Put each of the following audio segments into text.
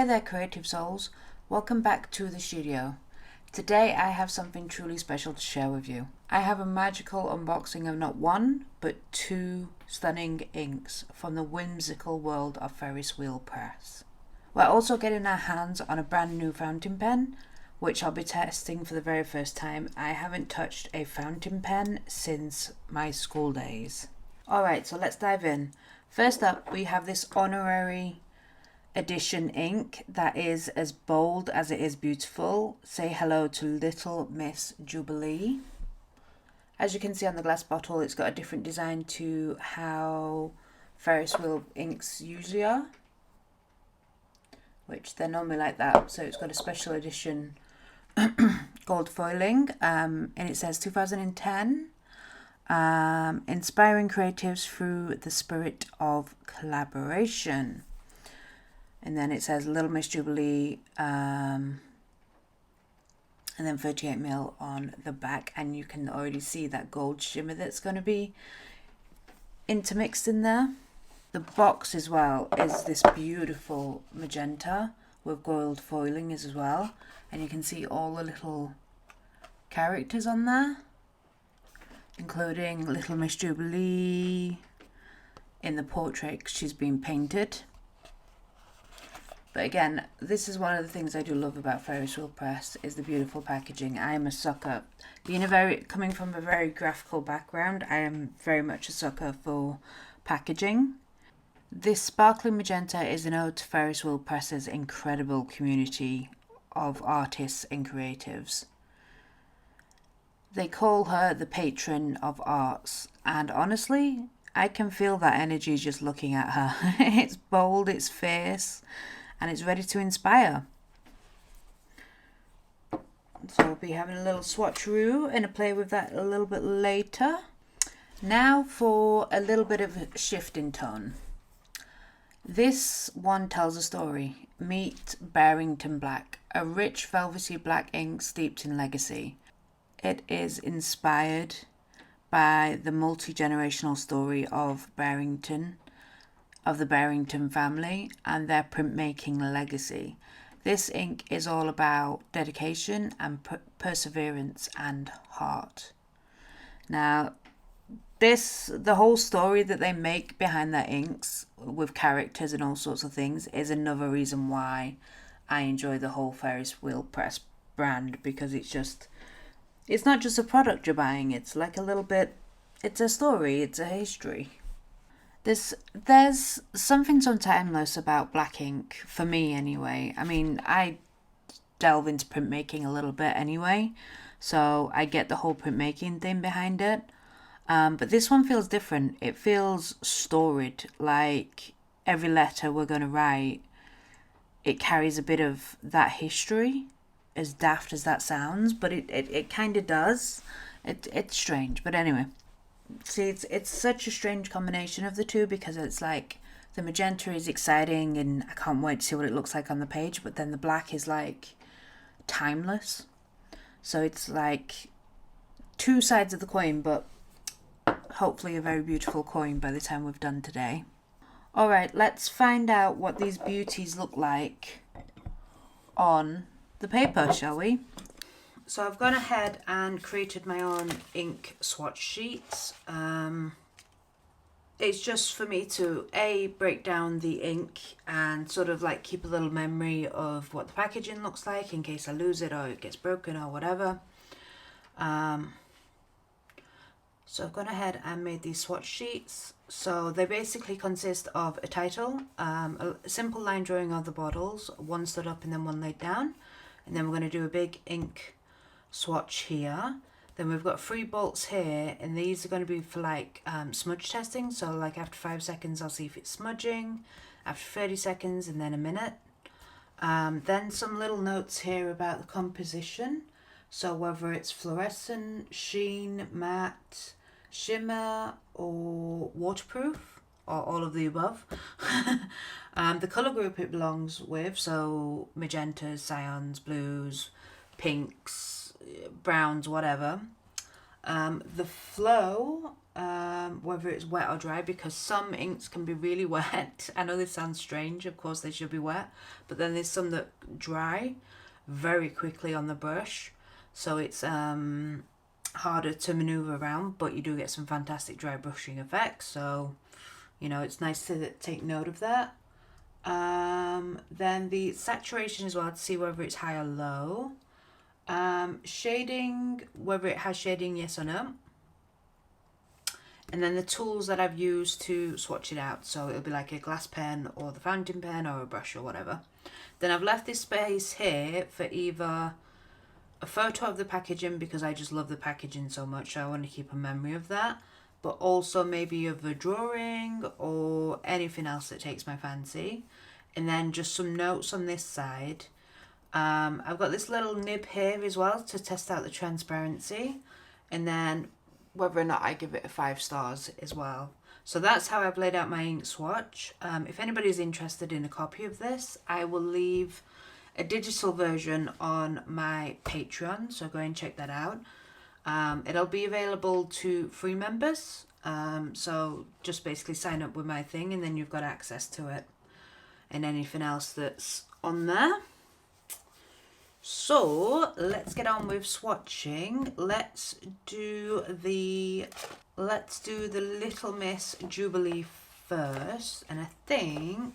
there, creative souls. Welcome back to the studio. Today I have something truly special to share with you. I have a magical unboxing of not one, but two stunning inks from the whimsical world of Ferris wheel press. We're also getting our hands on a brand new fountain pen, which I'll be testing for the very first time. I haven't touched a fountain pen since my school days. Alright, so let's dive in. First up, we have this honorary edition ink that is as bold as it is beautiful. Say hello to Little Miss Jubilee. As you can see on the glass bottle, it's got a different design to how Ferris wheel inks usually are, which they're normally like that. So it's got a special edition gold foiling, and it says 2010, inspiring creatives through the spirit of collaboration. And then it says Little Miss Jubilee, and then 38mm on the back, and you can already see that gold shimmer that's going to be intermixed in there. The box as well is this beautiful magenta with gold foiling as well, and you can see all the little characters on there, including Little Miss Jubilee in the portrait 'cause she's been painted. But again, this is one of the things I do love about Ferris wheel press is the beautiful packaging. I am a sucker. Coming from a very graphical background, I am very much a sucker for packaging. This sparkling magenta is an ode to Ferris wheel press's incredible community of artists and creatives. They call her the patron of arts, and honestly, I can feel that energy just looking at her. It's bold, it's fierce, and it's ready to inspire. So we'll be having a little swatcheroo and a play with that a little bit later. Now for a little bit of a shift in tone. This one tells a story. Meet Bearrington Black, a rich velvety black ink steeped in legacy. It is inspired by the multi-generational story of the Bearrington family and their printmaking legacy. This ink is all about dedication and perseverance and heart. Now, the whole story that they make behind their inks with characters and all sorts of things is another reason why I enjoy the whole Ferris wheel press brand, because it's not just a product you're buying, it's like a little bit, it's a story, it's a history. There's something so timeless about black ink, for me anyway. I mean, I delve into printmaking a little bit anyway, so I get the whole printmaking thing behind it. But this one feels different. It feels storied, like every letter we're going to write, it carries a bit of that history, as daft as that sounds, but it kind of does. It's strange, but anyway. See, it's such a strange combination of the two, because it's like the magenta is exciting and I can't wait to see what it looks like on the page, but then the black is like timeless. So it's like two sides of the coin, but hopefully a very beautiful coin by the time we've done today. Alright, let's find out what these beauties look like on the paper, shall we? So I've gone ahead and created my own ink swatch sheets. It's just for me to break down the ink and sort of like keep a little memory of what the packaging looks like in case I lose it or it gets broken or whatever. So I've gone ahead and made these swatch sheets. So they basically consist of a title, a simple line drawing of the bottles, one stood up and then one laid down, and then we're going to do a big ink swatch here. Then we've got 3 bolts here, and these are going to be for like smudge testing. So like after 5 seconds I'll see if it's smudging, after 30 seconds, and then a minute. Then some little notes here about the composition, so whether it's fluorescent, sheen, matte, shimmer, or waterproof, or all of the above. The colour group it belongs with, so magentas, cyans, blues, pinks, browns, whatever. The flow, whether it's wet or dry, because some inks can be really wet. I know this sounds strange, of course they should be wet, but then there's some that dry very quickly on the brush, so it's harder to maneuver around, but you do get some fantastic dry brushing effects, so you know, it's nice to take note of that. Then the saturation as well, to see whether it's high or low. Shading, whether it has shading, yes or no. And then the tools that I've used to swatch it out, so it'll be like a glass pen or the fountain pen or a brush or whatever. Then I've left this space here for either a photo of the packaging, because I just love the packaging so much, so I want to keep a memory of that, but also maybe of a drawing or anything else that takes my fancy. And then just some notes on this side. I've got this little nib here as well to test out the transparency, and then whether or not I give it a 5 stars as well. So that's how I've laid out my ink swatch. If anybody's interested in a copy of this, I will leave a digital version on my Patreon, so go and check that out. It'll be available to free members, so just basically sign up with my thing and then you've got access to it and anything else that's on there. So let's get on with swatching. Let's do the Little Miss Jubilee first, and I think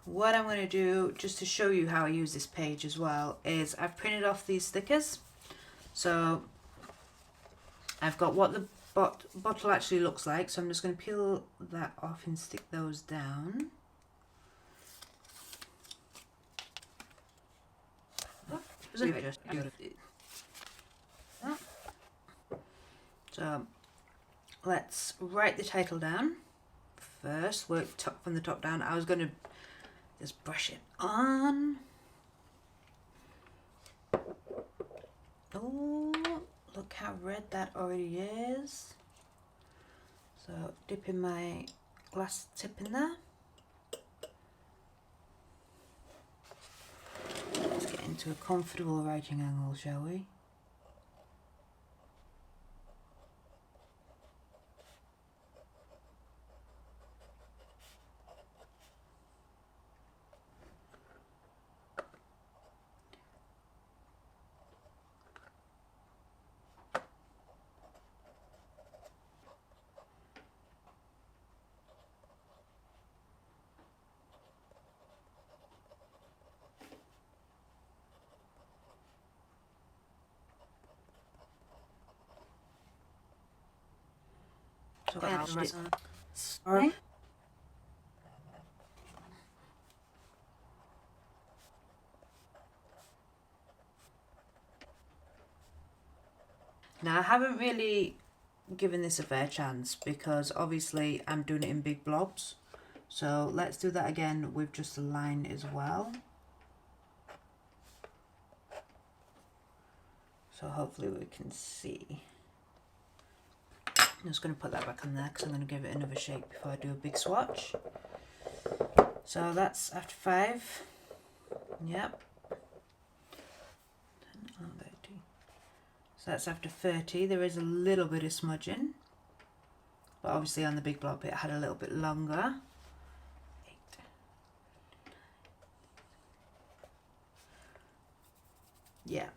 what I'm going to do, just to show you how I use this page as well, is I've printed off these stickers. So I've got what the bottle actually looks like, so I'm just going to peel that off and stick those down. So let's write the title down first, work from the top down. I was going to just brush it on. Oh, look how red that already is. So dipping my glass tip in there. Let's get into a comfortable writing angle, shall we? Sorry. Now I haven't really given this a fair chance because obviously I'm doing it in big blobs. So let's do that again with just a line as well. So hopefully we can see. I'm just going to put that back on there because I'm going to give it another shake before I do a big swatch. So that's after 5. Yep. So that's after 30. There is a little bit of smudging, but obviously on the big blob it had a little bit longer. 8. Yeah.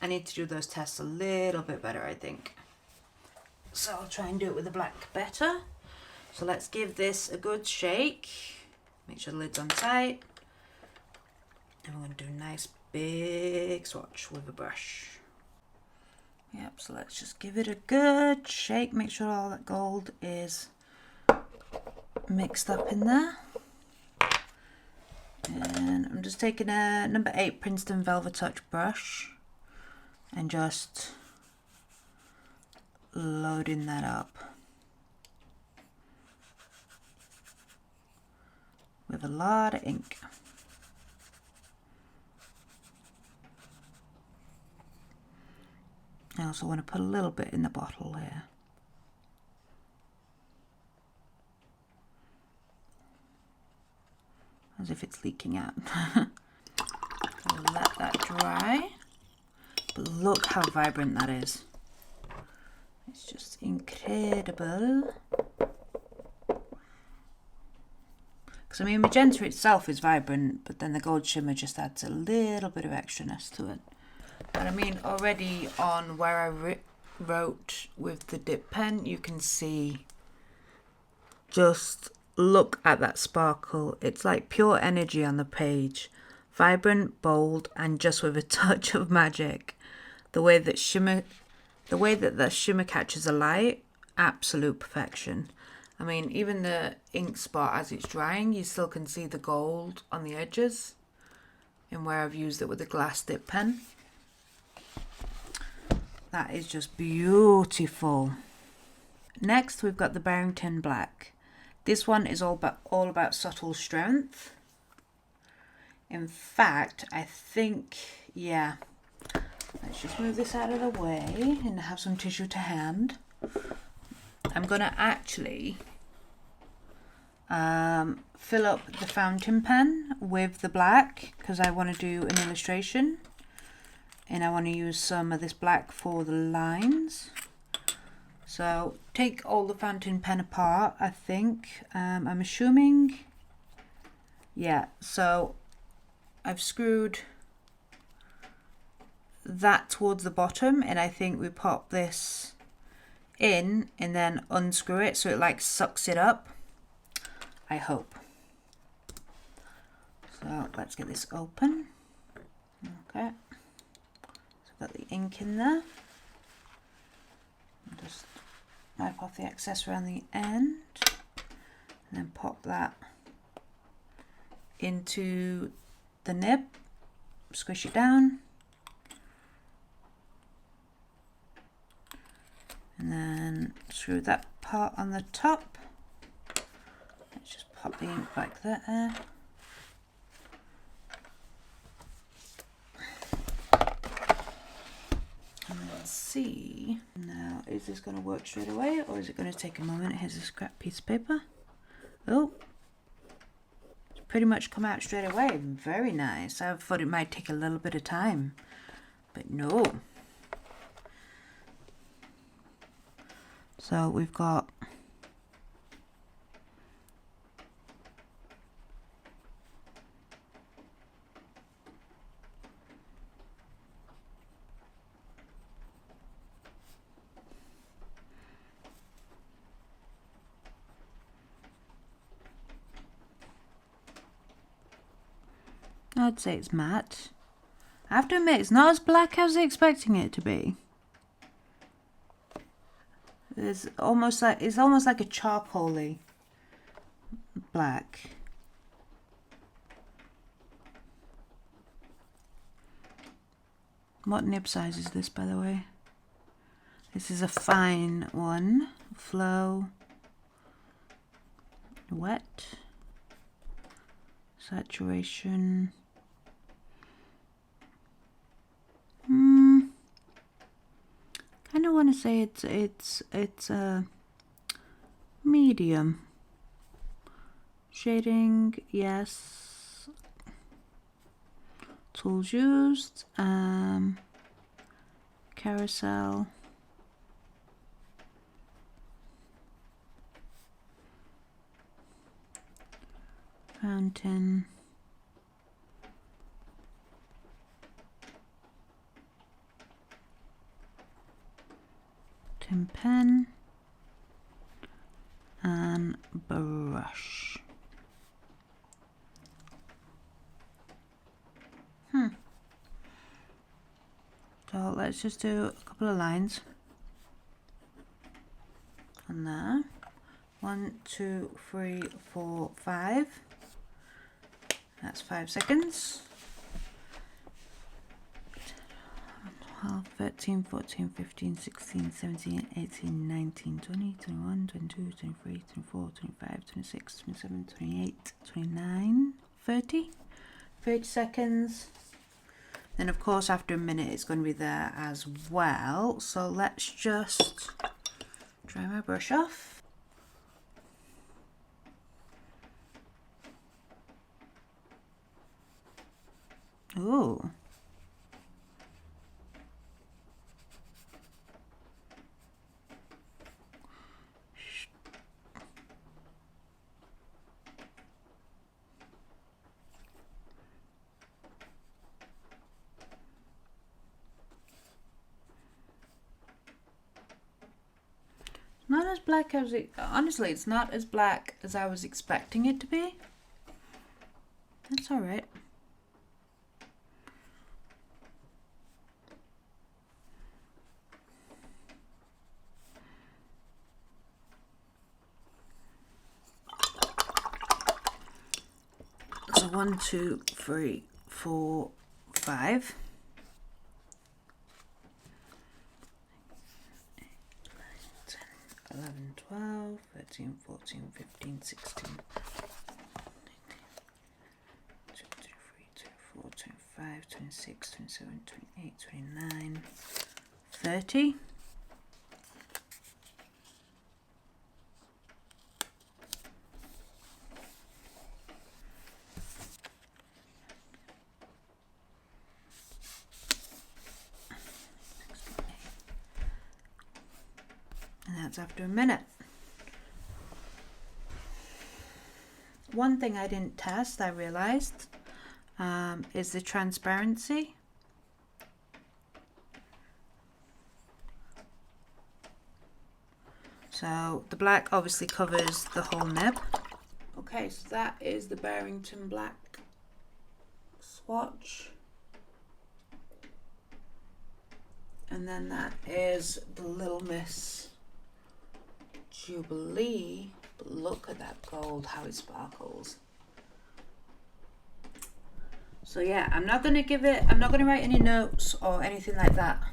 I need to do those tests a little bit better, I think. So I'll try and do it with the black better. So let's give this a good shake. Make sure the lid's on tight. And we're going to do a nice big swatch with a brush. Yep, so let's just give it a good shake. Make sure all that gold is mixed up in there. And I'm just taking a number 8 Princeton Velvet Touch brush and just loading that up with a lot of ink. I also want to put a little bit in the bottle here. as if it's leaking out. So let that dry. But look how vibrant that is. It's just incredible. Because I mean, magenta itself is vibrant, but then the gold shimmer just adds a little bit of extraness to it. But I mean, already on where I wrote with the dip pen, you can see, just look at that sparkle. It's like pure energy on the page. Vibrant, bold, and just with a touch of magic. The way that the shimmer catches the light, absolute perfection. I mean, even the ink spot as it's drying, you still can see the gold on the edges and where I've used it with the glass dip pen. That is just beautiful. Next, we've got the Bearrington Black. This one is all about subtle strength. In fact, I think, yeah, let's just move this out of the way and have some tissue to hand. I'm going to actually fill up the fountain pen with the black because I want to do an illustration and I want to use some of this black for the lines. So take all the fountain pen apart, I think. I'm assuming, yeah, so I've screwed that towards the bottom and I think we pop this in and then unscrew it so it like sucks it up, I hope. So let's get this open. Okay, so I've got the ink in there. I'll just wipe off the excess around the end and then pop that into the nib, squish it down, and then screw that part on the top. Let's just pop the ink back there. And then see, now is this going to work straight away or is it going to take a moment? Here's a scrap piece of paper. Oh, it's pretty much come out straight away. Very nice. I thought it might take a little bit of time, but no. So we've got I'd say it's matte. I have to admit, it's not as black as I was expecting it to be. It's almost like a charcoaly black. What nib size is this, by the way? This is a fine one. Flow. Wet. Saturation. Kind of want to say it's a medium. Shading, yes. Tools used. Carousel. Fountain. Tin pen and brush. So let's just do a couple of lines on there. 1, 2, 3, 4, 5. That's 5 seconds. 12, 13, 14, 15, 16, 17, 18, 19, 20, 21, 22, 23, 24, 25, 26, 27, 28, 29, 30. 30 seconds. Then of course after a minute it's going to be there as well. So let's just dry my brush off. Ooh. Not as black as it, honestly, it's not as black as I was expecting it to be. That's all right. So 1, 2, 3, 4, 5. 11, 12, 13, 14, 15, 16, 24, 25, 26, 27, 28, 29, 30. And that's after a minute. One thing I didn't test, I realized, is the transparency. So the black obviously covers the whole nib. Okay, so that is the Bearrington Black swatch. And then that is the Little Miss Jubilee. But look at that gold, how it sparkles. So yeah, I'm not gonna write any notes or anything like that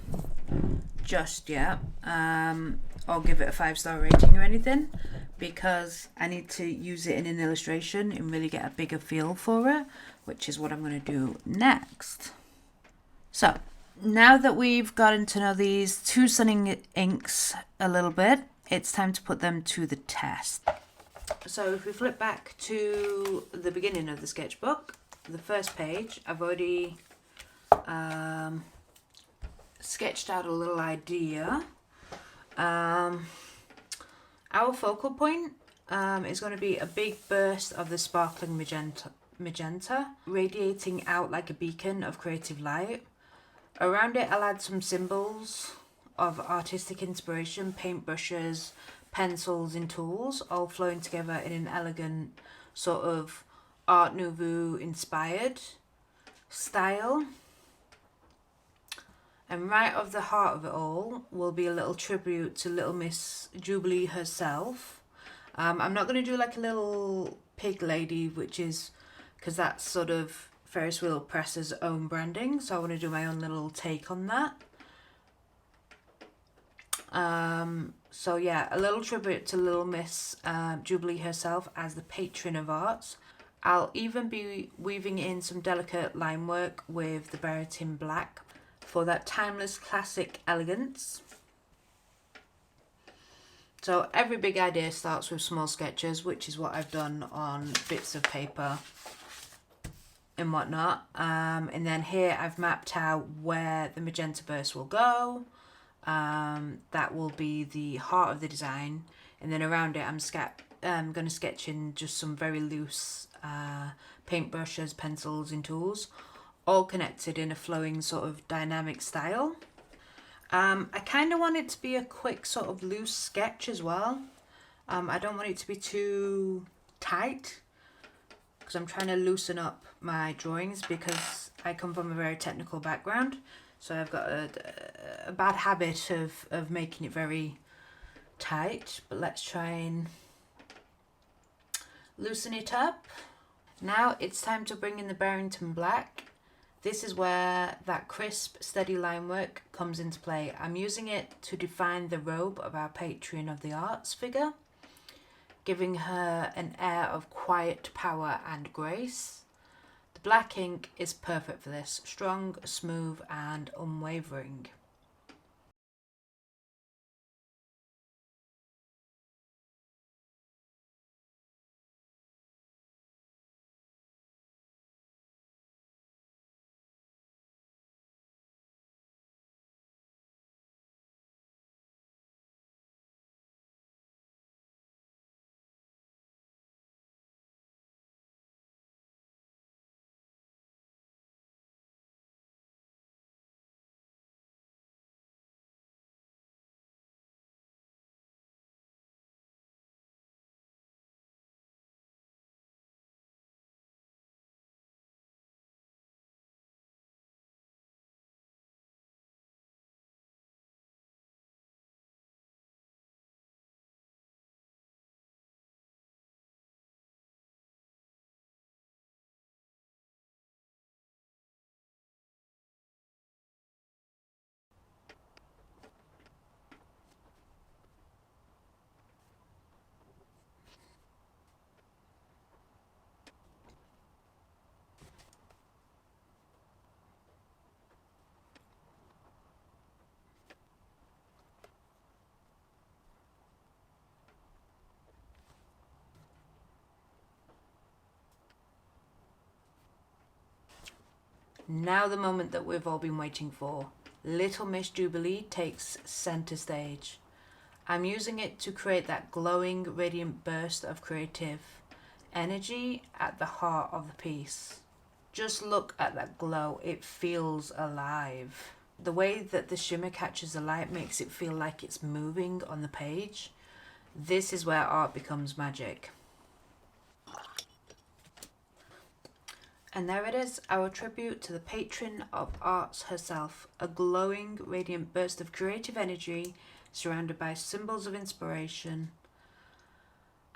just yet, or give it a 5-star rating or anything, because I need to use it in an illustration and really get a bigger feel for it, which is what I'm gonna do next. So now that we've gotten to know these two stunning inks a little bit, it's time to put them to the test. So if we flip back to the beginning of the sketchbook, the first page, I've already sketched out a little idea. Our focal point is going to be a big burst of the sparkling magenta, radiating out like a beacon of creative light. Around it, I'll add some symbols of artistic inspiration, paintbrushes, pencils and tools, all flowing together in an elegant sort of Art Nouveau-inspired style. And right off the heart of it all will be a little tribute to Little Miss Jubilee herself. I'm not going to do like a little pig lady, which is because that's sort of Ferris Wheel Press's own branding, so I want to do my own little take on that. So yeah, a little tribute to Little Miss Jubilee herself as the patron of arts. I'll even be weaving in some delicate line work with the Bearrington Black for that timeless classic elegance. So every big idea starts with small sketches, which is what I've done on bits of paper and whatnot. And then here I've mapped out where the magenta burst will go. That will be the heart of the design, and then around it I'm going to sketch in just some very loose paintbrushes, pencils and tools, all connected in a flowing sort of dynamic style. I kind of want it to be a quick sort of loose sketch as well. I don't want it to be too tight because I'm trying to loosen up my drawings, because I come from a very technical background. So I've got a bad habit of making it very tight, but let's try and loosen it up. Now it's time to bring in the Bearrington Black. This is where that crisp, steady line work comes into play. I'm using it to define the robe of our patron of the arts figure, giving her an air of quiet power and grace. The black ink is perfect for this, strong, smooth and unwavering. Now the moment that we've all been waiting for. Little Miss Jubilee takes center stage. I'm using it to create that glowing, radiant burst of creative energy at the heart of the piece. Just look at that glow, it feels alive. The way that the shimmer catches the light makes it feel like it's moving on the page. This is where art becomes magic. And there it is, our tribute to the patron of arts herself, a glowing, radiant burst of creative energy surrounded by symbols of inspiration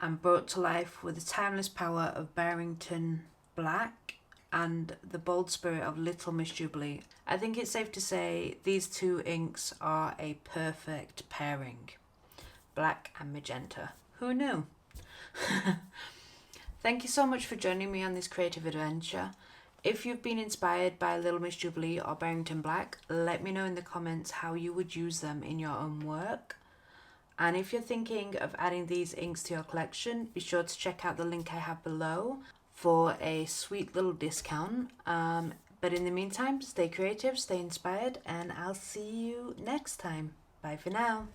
and brought to life with the timeless power of Bearrington Black and the bold spirit of Little Miss Jubilee. I think it's safe to say these two inks are a perfect pairing. Black and magenta. Who knew? Thank you so much for joining me on this creative adventure. If you've been inspired by Little Miss Jubilee or Bearrington Black, let me know in the comments how you would use them in your own work. And if you're thinking of adding these inks to your collection, be sure to check out the link I have below for a sweet little discount. But in the meantime, stay creative, stay inspired, and I'll see you next time. Bye for now.